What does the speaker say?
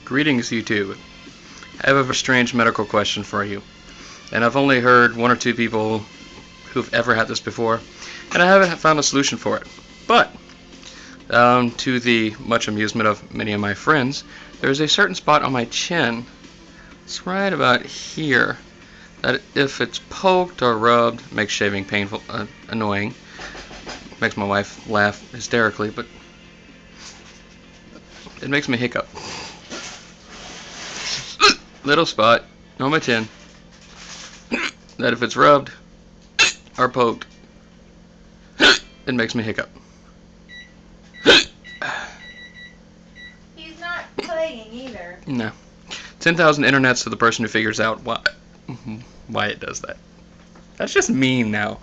Greetings, YouTube. I have a strange medical question for you. And I've only heard one or two people who've ever had this before, and I haven't found a solution for it. But, to the much amusement of many of my friends, there's a certain spot on my chin, it's right about here, that if it's poked or rubbed, makes shaving painful, annoying. Makes my wife laugh hysterically, but it makes me hiccup. Little spot on my chin that if it's rubbed or poked, it makes me hiccup. He's not playing either. No. 10,000 internets to the person who figures out why it does that. That's just mean now.